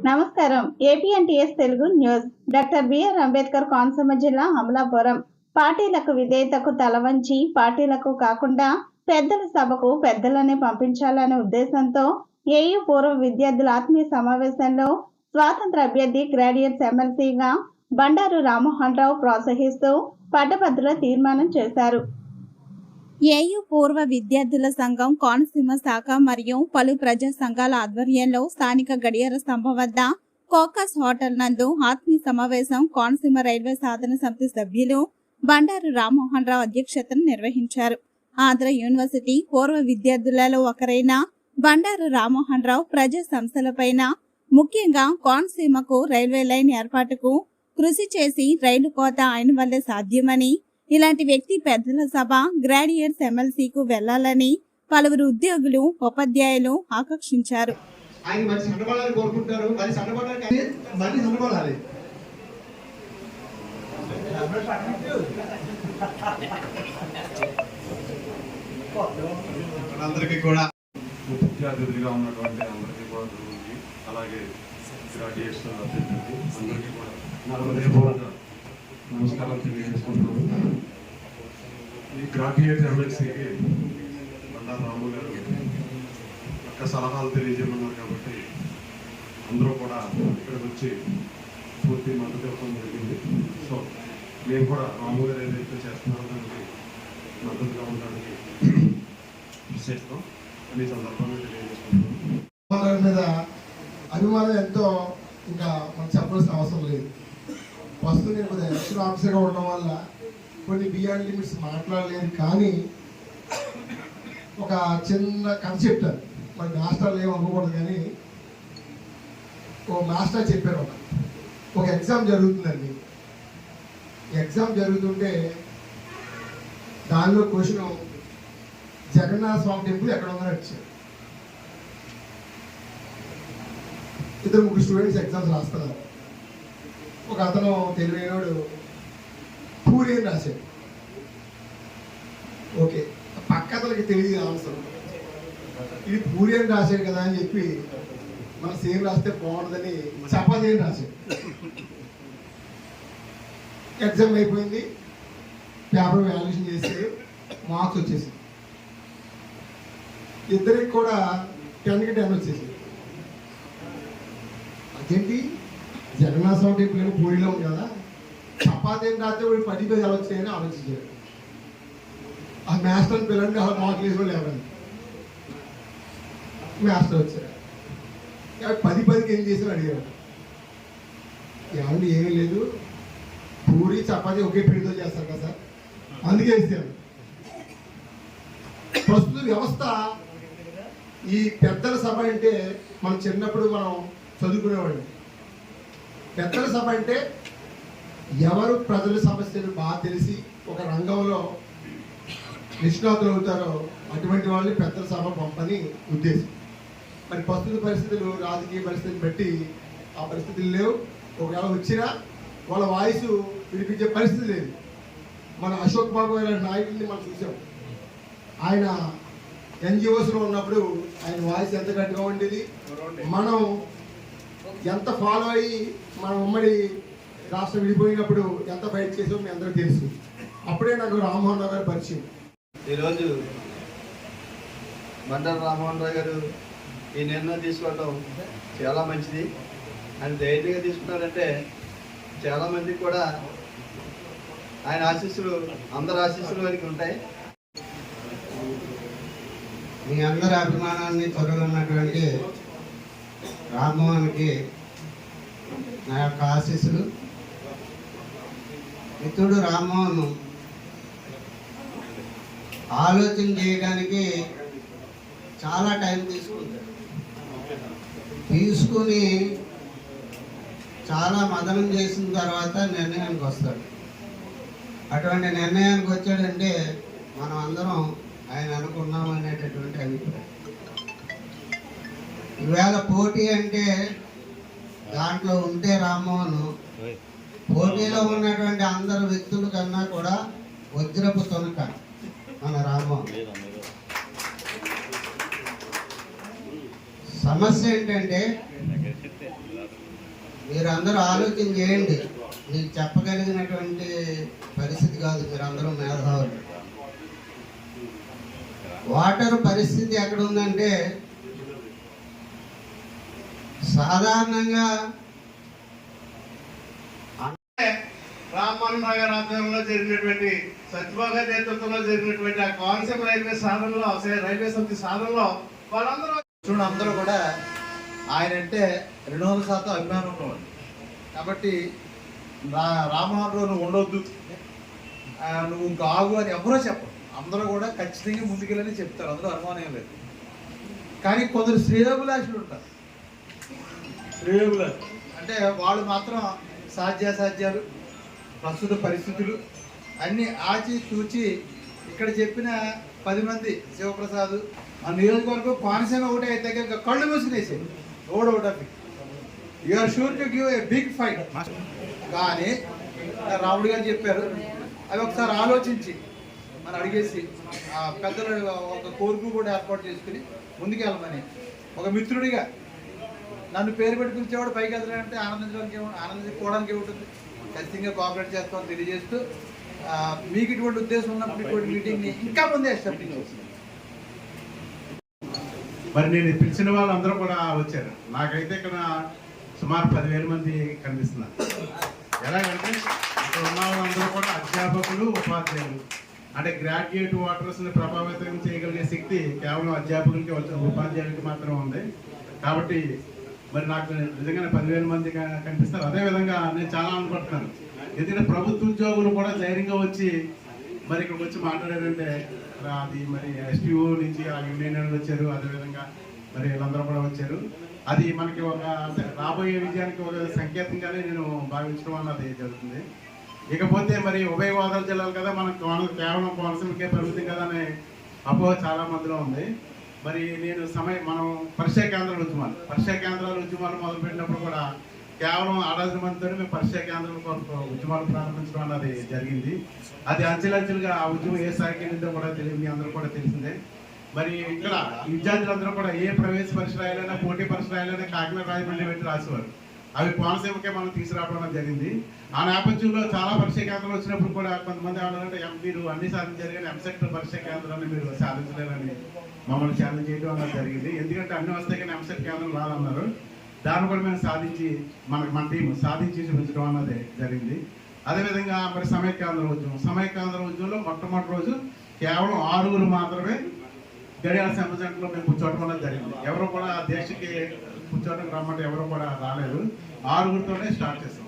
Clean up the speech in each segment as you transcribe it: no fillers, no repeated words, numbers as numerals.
నమస్కారం. APNTS Telugu news. Doctor BR Ambedkar Konaseema జిల్లా అమలాపురం. పార్టీలకు విధేయతకు తలవంచి పార్టీలకు కాకుండా పెద్దల సభకు పెద్దలనే పంపించాలనే ఉద్దేశంతో ఏయూ పూర్వ విద్యార్థుల ఆత్మీయ సమావేశంలో స్వాతంత్ర అభ్యర్థి గ్రాడ్యుయేట్స్ ఎమ్మెల్సీగా బండారు రామ్మోహన్ రావు ప్రోత్సహిస్తూ పట్టభద్రుల తీర్మానం చేశారు. ఏయూ పూర్వ విద్యార్థుల సంఘం కోనసీమ శాఖ మరియు పలు ప్రజా సంఘాల ఆధ్వర్యంలో స్థానిక గడియార స్తంభం వద్ద కోకాస్ హోటల్ నందు ఆత్మీయ సమావేశం కోనసీమ రైల్వే సాధన సమితి సభ్యులు బండారు రామ్మోహన్ రావు అధ్యక్షతన నిర్వహించారు. ఆంధ్ర యూనివర్సిటీ పూర్వ విద్యార్థులలో ఒకరైన బండారు రామ్మోహన్ రావు ప్రజా సంస్థలపైన ముఖ్యంగా కోనసీమకు రైల్వే లైన్ ఏర్పాటుకు కృషి చేసి రైలు కోత ఆయన వల్లే సాధ్యమని, ఇలాంటి వ్యక్తి పెద్దల సభ గ్రాడ్యుయేట్స్ ఎమ్మెల్సీకు వెళ్లాలని పలువురు ఉద్యోగులు ఉపాధ్యాయులు ఆకాంక్షించారు. అందరికీ కూడా ముఖ్య అతిథిగా ఉన్నటువంటి అందరికీ కూడా అలాగే గ్రాడ్యుయేట్స్ అందరికీ కూడా నమస్కారం తెలియజేసుకుంటున్నాను. ఈ గ్రాడ్యుయేట్ ఎమ్మెల్సీకి బండారు రాము గారు యొక్క సలహాలు తెలియజేయమన్నారు కాబట్టి అందరూ కూడా ఇక్కడికి వచ్చి పూర్తి మద్దతు ఇవ్వడం జరిగింది. సో మేము కూడా రాము గారు ఏదైతే చేస్తున్నారో దానికి మద్దతుగా ఉండడానికి చేస్తాం అన్ని సందర్భంగా తెలియజేసుకుంటున్నాం. మీద అభిమానం ఎంతో ఇంకా మనం చెప్పాల్సిన అవసరం లేదు. ప్రస్తుతం నేను కొద్దిగా ఎలక్షన్ ఆఫీసర్గా ఉండడం వల్ల కొన్ని బియాండ్ లిమిట్స్ మాట్లాడలేదు. కానీ ఒక చిన్న కన్సెప్ట్ మరి మాస్టర్లు ఏమి అనుకోకూడదు, కానీ ఓ మాస్టర్ చెప్పారు, ఒక ఎగ్జామ్ జరుగుతుందండి. ఎగ్జామ్ జరుగుతుంటే దానిలో క్వశ్చన్ జగన్నాథ స్వామి టెంపుల్ ఎక్కడ ఉందని వచ్చారు. ఇద్దరు ముగ్గురు స్టూడెంట్స్ ఎగ్జామ్స్ రాస్తున్నారు. ఒక అతను తెలివైనవాడు పూరి అని రాశాడు. ఓకే, పక్క అతనికి తెలియదు ఆన్సర్. ఇది పూరి అని రాశాడు కదా అని చెప్పి మనం సేమ్ రాస్తే బాగుంటుందని చపాతీ అని రాశాడు. ఎగ్జామ్ అయిపోయింది, పేపర్ వాల్యుయేషన్ చేశారు, మార్క్స్ వచ్చేసింది. ఇద్దరికి కూడా 10కి 10 వచ్చేసింది. అదేంటి జగన్నాథ స్వామి టెంపుల్ పూరిలో ఉంది కదా, చపాతీ రాత్రి 10 పేజీలు ఎలా వచ్చాయని ఆలోచించారు. ఆ మాస్టర్ని పిల్లలు అలా మార్కులు వేసుకో లేవండి. మాస్టర్ వచ్చారు, 10 ఏం చేశారు అడిగారు. ఏమండి ఏమీ లేదు, పూరి చపాతీ ఒకే పిండితో చేస్తారు కదా సార్, అందుకే వేసారు. ప్రస్తుత వ్యవస్థ ఈ పెద్దల సభ అంటే మనం చిన్నప్పుడు మనం చదువుకునేవాడు. పెద్దల సభ అంటే ఎవరు ప్రజల సమస్యలు బాగా తెలిసి ఒక రంగంలో నిష్ణాతులు అవుతారో అటువంటి వాళ్ళని పెద్దల సభ పంపని ఉద్దేశం. మరి ప్రస్తుత పరిస్థితులు, రాజకీయ పరిస్థితిని బట్టి ఆ పరిస్థితులు లేవు. ఒకవేళ వచ్చినా వాళ్ళ వాయిస్ వినిపించే పరిస్థితి లేదు. మన అశోక్ బాబు గారి నాయకుడిని మనం చూసాం. ఆయన ఎన్జిఓస్లో ఉన్నప్పుడు ఆయన వాయిస్ ఎంత గట్టిగా ఉండేది. మనం ఎంత ఫాలో అయ్యి మన ఉమ్మడి రాష్ట్రం విడిపోయినప్పుడు ఎంత ఫైట్ చేసామో మీ అందరూ తెలుసు. అప్పుడే నాకు రామ్మోహన్ రావు గారు పరిచయం. ఈరోజు బండారు రామ్మోహన్ రావు గారు ఈ నిర్ణయం తీసుకోవడం చాలా మంచిది. ఆయన ధైర్యంగా తీసుకున్నారంటే చాలామందికి కూడా ఆయన ఆశీస్సులు, అందరి ఆశీస్సులు వారికి ఉంటాయి. మీ అందరి అభిమానాన్ని తొలగొన్నటువంటి రామ్మోహన్కి నా యొక్క ఆశీస్సులు. మిత్రుడు రామ్మోహన్ ఆలోచన చేయడానికి చాలా టైం తీసుకుని చాలా మదనం చేసిన తర్వాత నిర్ణయానికి వస్తాడు. అటువంటి నిర్ణయానికి వచ్చాడంటే మనం అందరం ఆయన అనుకున్నాం అనేటటువంటి అభిప్రాయం. ఈవేళ పోటీ అంటే దాంట్లో ఉంటే రామ్మోహన్ పోటీలో ఉన్నటువంటి అందరు వ్యక్తుల కన్నా కూడా వజ్రపు తొనక మన రామ్మోహన్. సమస్య ఏంటంటే మీరందరూ ఆలోచన చేయండి. మీకు చెప్పగలిగినటువంటి పరిస్థితి కాదు, మీరందరూ మేధావులు. వాటర్ పరిస్థితి ఎక్కడ ఉందంటే, సాధారణంగా రామ్మోహన్ రావు గారి ఆధ్వర్యంలో జరిగినటువంటి సత్యబాబు గారి నేతృత్వంలో జరిగినటువంటి ఆ కోనసీమ రైల్వే సమితి సాధనలో వాళ్ళందరూ చూడండి, అందరూ కూడా ఆయన అంటే 200% అభిమానం ఉన్నవాడు. కాబట్టి రామ్మోహన్ రావు నువ్వు ఉండొద్దు, నువ్వు ఇంకా ఆగు అని ఎవరో చెప్పరు. అందరూ కూడా ఖచ్చితంగా ముందుకెళ్ళని చెప్తారు, అందులో అనుమానం ఏం లేదు. కానీ కొందరు శ్రేయోభిలాషులు ఉంటారు. శ్రేయోభిలాషులు అంటే వాళ్ళు మాత్రం సాధ్యాసాధ్యాలు, ప్రస్తుత పరిస్థితులు అన్నీ ఆచి తూచి ఇక్కడ చెప్పిన 10 మంది శివప్రసాద్ ఆ నియోజకవర్గం కోనసీమ ఒకటి అయితే కనుక కళ్ళు మూసుకునేసేది. ఓడోటఫీ you are sure to give a big fight. కానీ రాముడు గారు చెప్పారు, అవి ఒకసారి ఆలోచించి మనం అడిగేసి ఆ పెద్దలు ఒక కోరిక కూడా ఏర్పాటు చేసుకుని ముందుకెళ్ళమని ఒక మిత్రుడిగా నన్ను పేరు పెట్టి పిలిచేవాడు పైకి వెళ్తాడంటే ఆనందించుకోవడానికి ఉంటుంది. ఖచ్చితంగా కోఆపరేట్ చేస్తామని తెలియజేస్తూ మీకు ఇటువంటి ఉద్దేశం ఉన్నప్పుడు ఇటువంటి మీటింగ్ని ఇంకా ముందే ఎస్టాబ్లిష్ చేస్తుంది. మరి నేను పిలిచిన వాళ్ళందరూ కూడా వచ్చారు. నాకైతే ఇక్కడ సుమారు 10,000 మంది కనిపిస్తున్నారు. ఎలాగంటే ఇక్కడ ఉన్న వాళ్ళందరూ కూడా అధ్యాపకులు, ఉపాధ్యాయులు. అంటే గ్రాడ్యుయేట్ ఓటర్స్ని ప్రభావితం చేయగలిగే శక్తి కేవలం అధ్యాపకులకి, ఉపాధ్యాయులకి మాత్రమే ఉంది. కాబట్టి మరి నాకు నిజంగానే 10,000 మంది కనిపిస్తారు. అదేవిధంగా నేను చాలా అనుకుంటున్నాను, ఎందుకంటే ప్రభుత్వ ఉద్యోగులు కూడా ధైర్యంగా వచ్చి మరి ఇక్కడికి వచ్చి మాట్లాడారంటే అది మరి ఎస్టీఓ నుంచి ఆ యూనియన్ వచ్చారు, అదేవిధంగా మరి వీళ్ళందరూ కూడా వచ్చారు. అది మనకి ఒక రాబోయే విజయానికి ఒక సంకేతంగానే నేను భావించడం అన్నది జరుగుతుంది. ఇకపోతే మరి ఉభయ గోదావరి జిల్లాలు కదా, మనకు కేవలం కోనసీమకే పరిమితం కదా అనే అపోహ చాలా మందిలో ఉంది. మరి నేను మనం పరిచయ కేంద్రాల ఉద్యమాలు మొదలుపెట్టినప్పుడు కూడా కేవలం 6 మందితో మేము పరిచయ కేంద్రాల ఉద్యమాలు ప్రారంభించడం అన్నది జరిగింది. అది అంచెలంచెలుగా ఆ ఉద్యమం ఏ స్థాయికి వెళ్ళిందో కూడా తెలియదు, మీ అందరూ కూడా తెలిసిందే. మరి ఇక్కడ విద్యార్థులందరూ కూడా ఏ ప్రవేశ పరీక్ష రాయాలైనా, పోటీ పరీక్ష రాయాలైనా కాకినాడ, రాజమండ్రి పెట్టి రాసేవారు. అవి కోనసీమకే మనం తీసుకురావడం జరిగింది. ఆ నేపథ్యంలో చాలా పరీక్ష కేంద్రాలు వచ్చినప్పుడు కూడా కొంతమంది ఏమన్నారంటే, మీరు అన్ని సాధించారు కానీ ఎంసెట్ పరీక్ష కేంద్రాన్ని మీరు సాధించలేరని మమ్మల్ని ఛాలెంజ్ చేయడం అన్నది జరిగింది. ఎందుకంటే అన్ని వస్తాయి కానీ ఎంసెట్ కేంద్రం రాదన్నారు. దాన్ని కూడా మేము సాధించి మన టీం సాధించి చూపించడం అన్నది జరిగింది. అదేవిధంగా మరి సమైక్యాంధ్ర ఉద్యమంలో మొట్టమొదటి రోజు కేవలం 6 మాత్రమే గడియాల సెంటర్ సెంటర్లో మేము కూర్చోవడం అన్నది జరిగింది. ఎవరు కూడా దేశకి కూర్చోవడం రమ్మంటే ఎవరు కూడా రాలేదు. 6తోనే స్టార్ట్ చేస్తాం.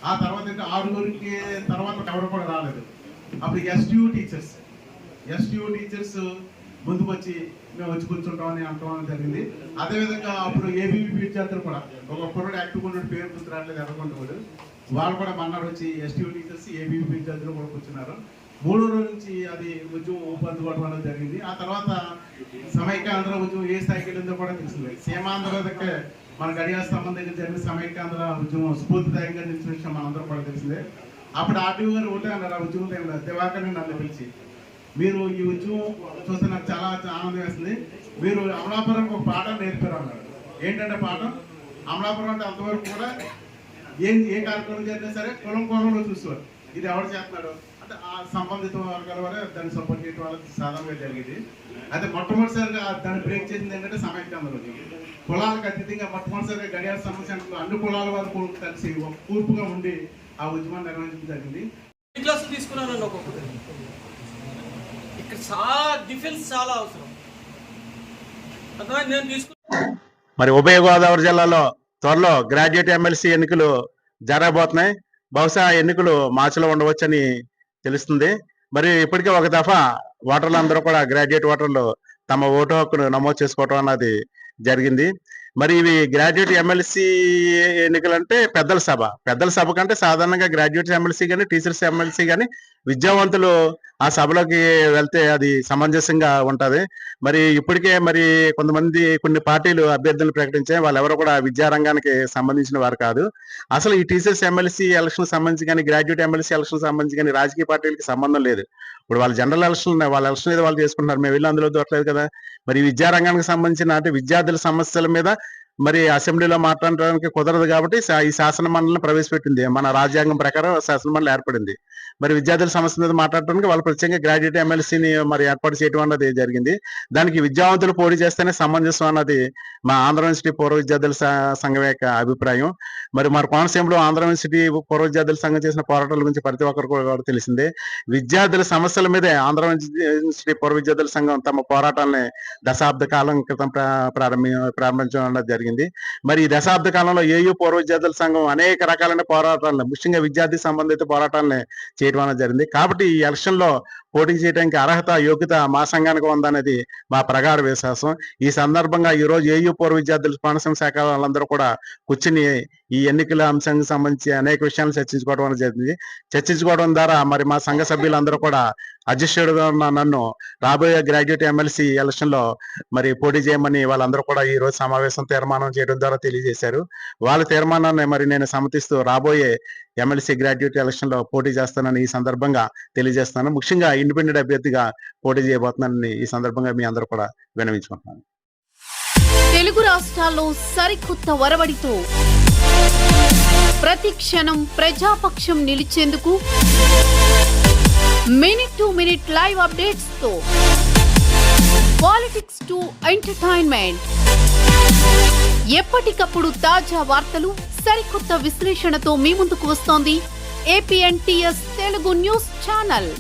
ఆ తర్వాత అంటే 6 తర్వాత ఎవరు కూడా రాలేదు. అప్పుడు ఎస్టీయూ టీచర్స్ ముందుకు వచ్చి మేము వచ్చి కూర్చుంటామని అంటామని జరిగింది. అదేవిధంగా అప్పుడు ఏబీవీ విద్యార్థులు కూడా ఒక కుర్రాడు యాక్టివ్గా ఉన్న పేరు గుర్తు రావట్లేదు, ఎర్రగొండ వాళ్ళు కూడా మన్నాడు వచ్చి ఎస్టీయూ టీచర్స్, ఏబీవీ విద్యార్థులు కూడా కూర్చున్నారు. 3వ రోజు నుంచి అది ఉద్యమం ఊపందుకోవడం అనేది జరిగింది. ఆ తర్వాత సమైక్యాంధ్ర ఉద్యమం ఏ స్థాయికి వెళ్ళిందో కూడా తెలిసింది. సీమాంధ్ర దగ్గర మన గడియాల స్తంభం దగ్గర జరిగిన సమైక్యాంధ్ర ఉద్యమం స్ఫూర్తిదాయంగా నిలిచిన విషయం మనందరూ కూడా తెలిసిందే. అప్పుడు ఆర్టీఓ గారు ఒకటే అన్నారు, ఆ ఉద్యమం టైంలో దివాకర్ని నన్ను పిలిచి, మీరు ఈ ఉద్యమం చూస్తే నాకు చాలా ఆనందం వేస్తుంది, మీరు అమలాపురం ఒక పాఠం నేర్పారు అన్నారు. ఏంటంటే పాఠం అమలాపురం అంటే అంతవరకు కూడా ఏ కార్యక్రమం జరిగినా సరే కులంలో చూసేవారు, ఇది ఎవరు చేస్తున్నాడు అంటే ఆ సంబంధిత వర్గాల వరే దాన్ని సపోర్ట్ చేయడం వాళ్ళకి సాధారణంగా జరిగింది. అయితే మొట్టమొదటిసారిగా దాన్ని బ్రేక్ చేసింది ఏంటంటే సమైక్యాంధ్ర ఉద్యమం. కులాలకు అతీతంగా మొట్టమొదటిసారిగా గడియాల సమస్యలు అన్ని కులాల వరకు కలిసి ఒక కూర్పుగా ఉండి ఆ ఉద్యమాన్ని నిర్వహించడం జరిగింది. తీసుకున్నాను ఇక్కడ చాలా డిఫెన్స్ చాలా అవసరం. నేను తీసుకున్నాను. మరి ఉభయ గోదావరి జిల్లాలో త్వరలో గ్రాడ్యుయేట్ ఎమ్మెల్సీ ఎన్నికలు జరగబోతున్నాయి. బహుశా ఎన్నికలు మార్చిలో ఉండవచ్చని తెలుస్తుంది. మరి ఇప్పటికే ఒక దఫా ఓటర్లందరూ కూడా గ్రాడ్యుయేట్ ఓటర్లు తమ ఓటు హక్కును నమోదు చేసుకోవటం అన్నది జరిగింది. మరి ఇవి గ్రాడ్యుయేట్ ఎమ్మెల్సీ ఎన్నికలు అంటే పెద్దల సభ కంటే సాధారణంగా గ్రాడ్యుయేట్స్ ఎమ్మెల్సీ కానీ టీచర్స్ ఎమ్మెల్సీ కానీ విద్యావంతులు ఆ సభలోకి వెళ్తే అది సమంజసంగా ఉంటది. మరి ఇప్పటికే మరి కొన్ని పార్టీలు అభ్యర్థులను ప్రకటించాయి. వాళ్ళెవరో కూడా విద్యారంగానికి సంబంధించిన వారు కాదు. అసలు ఈ టీచర్స్ ఎమ్మెల్సీ ఎలక్షన్ సంబంధించి కానీ గ్రాడ్యుయేట్ ఎమ్మెల్సీ ఎలక్షన్ సంబంధించి కానీ రాజకీయ పార్టీలకి సంబంధం లేదు. ఇప్పుడు వాళ్ళ జనరల్ ఎలక్షన్ ఉన్నాయి, వాళ్ళ ఎలక్షన్ ఏదో వాళ్ళు చేసుకుంటున్నారు, మేము వెళ్ళి అందులో దొరకలేదు కదా. మరి విద్యారంగానికి సంబంధించిన అంటే విద్యార్థుల సమస్యల మీద మరి అసెంబ్లీలో మాట్లాడడానికి కుదరదు కాబట్టి ఈ శాసన మండలిని ప్రవేశపెట్టింది. మన రాజ్యాంగం ప్రకారం శాసన మండలి ఏర్పడింది. మరి విద్యార్థుల సమస్య మీద మాట్లాడటానికి వాళ్ళు ప్రత్యేకంగా గ్రాడ్యుయేట్ ఎమ్మెల్సీని మరి ఏర్పాటు చేయడం అన్నది జరిగింది. దానికి విద్యావంతులు పోటీ చేస్తేనే సమంజసం అన్నది మా ఆంధ్ర యూనివర్సిటీ పూర్వ విద్యార్థుల సంఘం యొక్క అభిప్రాయం. మరి కోనసీమలో ఆంధ్ర యూనివర్సిటీ పూర్వ విద్యార్థుల సంఘం చేసిన పోరాటాల గురించి ప్రతి ఒక్కరు కూడా తెలిసిందే. విద్యార్థుల సమస్యల మీదే ఆంధ్ర యూనివర్సిటీ పూర్వ విద్యార్థుల సంఘం తమ పోరాటాలని దశాబ్ద కాలం క్రితం ప్రారంభించడం అన్నది జరిగింది. మరి ఈ దశాబ్ద కాలంలో ఏయూ పూర్వ విద్యార్థుల సంఘం అనేక రకాలైన పోరాటాలను, ముఖ్యంగా విద్యార్థి సంబంధిత పోరాటాలని చేయడం అనేది జరిగింది. కాబట్టి ఈ ఎలక్షన్ లో పోటీ చేయడానికి అర్హత, యోగ్యత మా సంఘానికి ఉందనేది మా ప్రగాఢ విశ్వాసం. ఈ సందర్భంగా ఈ రోజు ఏయూ పూర్వ విద్యార్థులు కోనసీమ శాఖ వాళ్ళందరూ కూడా కూర్చుని ఈ ఎన్నికల అంశానికి సంబంధించి అనేక విషయాలను చర్చించుకోవడం అనేది జరిగింది. చర్చించుకోవడం ద్వారా మరి మా సంఘ సభ్యులందరూ కూడా అధ్యక్షుడుగా ఉన్న నన్ను రాబోయే గ్రాడ్యుయేట్ ఎమ్మెల్సీ ఎలక్షన్ లో మరి పోటీ చేయమని వాళ్ళందరూ కూడా ఈ రోజు సమావేశం తీర్మానం చేయడం ద్వారా తెలియజేశారు. వాళ్ళ తీర్మానాన్ని మరి నేను సమ్మతిస్తూ రాబోయే ఎమ్మెల్సీ గ్రాడ్యుయేట్ ఎలక్షన్ లో పోటీ చేస్తానని ఈ సందర్భంగా తెలియజేస్తాను. ముఖ్యంగా ఇండిపెండెంట్ అభ్యర్థిగా పోటీ చేయబోతున్నానని ఈ సందర్భంగా మీ అందరూ కూడా విన్నవించుకుంటున్నాను. తెలుగు రాష్ట్రాల్లో సరికొత్త ఒరవడితో ప్రతి క్షణం ప్రజాపక్షం నిలిచేందుకు minute to minute live updates తో పాలిటిక్స్ టు ఎంటర్టైన్మెంట్, ఎప్పటికప్పుడు తాజా వార్తలు, సరికొత్త విశ్లేషణతో మీ ముందుకు వస్తోంది APNTS తెలుగు న్యూస్ ఛానల్.